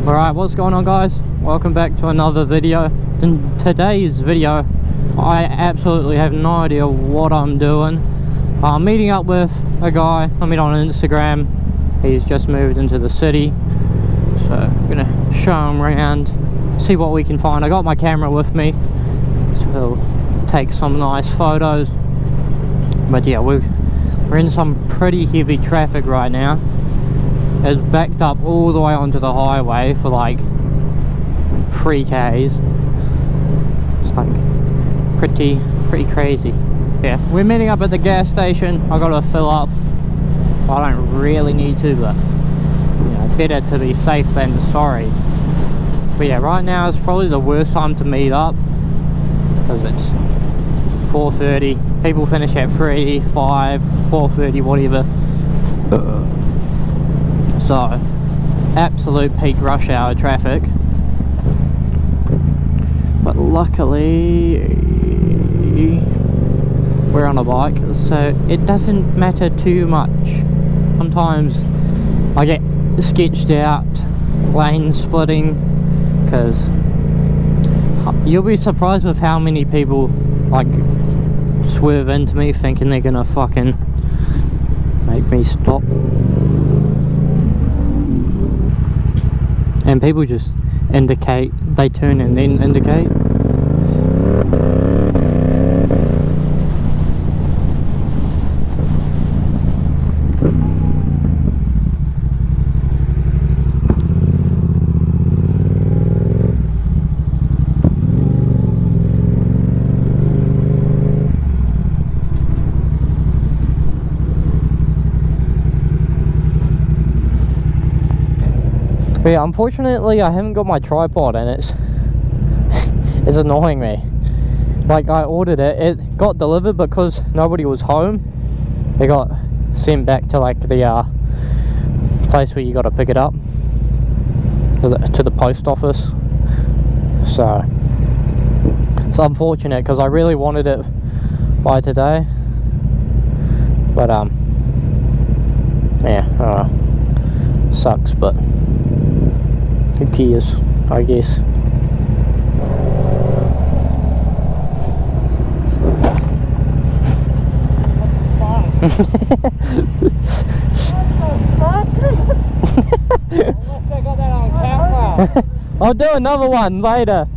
Alright, what's going on, guys? Welcome back to another video. In today's video, I absolutely have no idea what I'm doing. I'm meeting up with a guy I met on Instagram. He's just moved into the city, so I'm gonna show him around, see what we can find. I got my camera with me, so he'll take some nice photos. But yeah, we're in some pretty heavy traffic right now. It's backed up all the way onto the highway for like 3Ks. It's like pretty crazy. Yeah, we're meeting up at the gas station. I gotta fill up. Well, I don't really need to, but you know, better to be safe than sorry. But yeah, right now it's probably the worst time to meet up because it's 4:30. People finish at 3, 5, 4:30, whatever. So, absolute peak rush hour traffic. But luckily, we're on a bike, so it doesn't matter too much. Sometimes I get sketched out lane splitting, because you'll be surprised with how many people like swerve into me thinking they're gonna fucking make me stop. And people just indicate, they turn and then indicate. But yeah, unfortunately I haven't got my tripod and it's annoying me. Like, I ordered it, it got delivered because nobody was home. It got sent back to like the place where you got to pick it up, to the post office. So it's unfortunate because I really wanted it by today, but yeah, sucks, but who cares, I guess. I'll do another one later.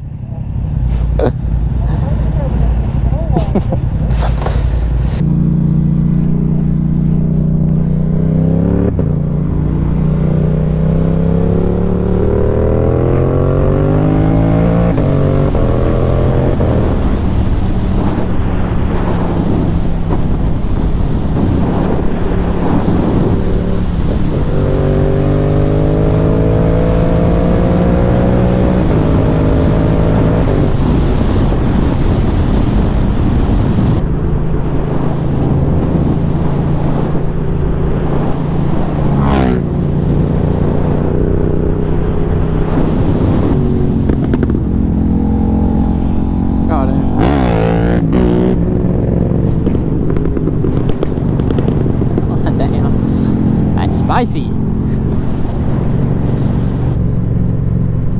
Spicy.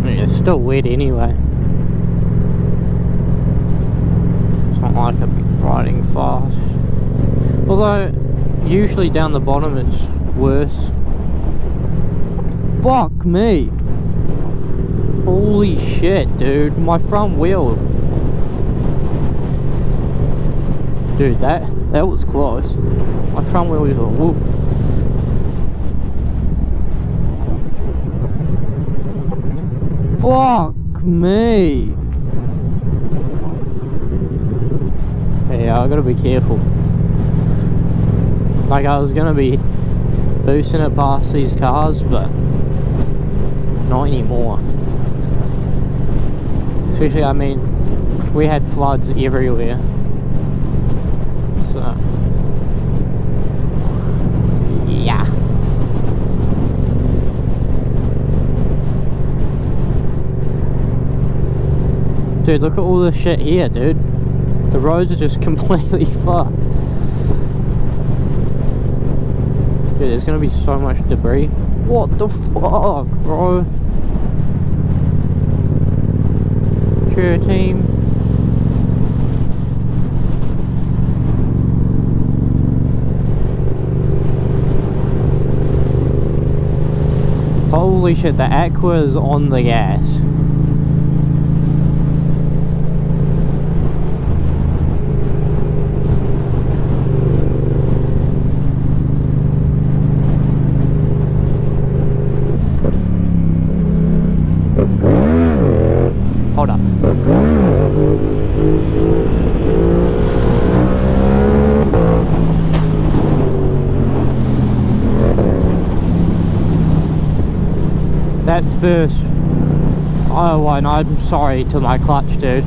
It's still wet anyway. It's not like I'll be riding fast. Although, usually down the bottom it's worse. Fuck me. Holy shit, dude. My front wheel. Dude, that was close. My front wheel was a whoop. Fuck me. Yeah, I gotta be careful. Like, I was gonna be boosting it past these cars, but not anymore. Especially, I mean, we had floods everywhere. So yeah. Dude, look at all this shit here, dude. The roads are just completely fucked. Dude, there's gonna be so much debris. What the fuck, bro? amateur team. Holy shit, the Aqua is on the gas. Hold up. That first, oh, and I'm sorry to my clutch, dude.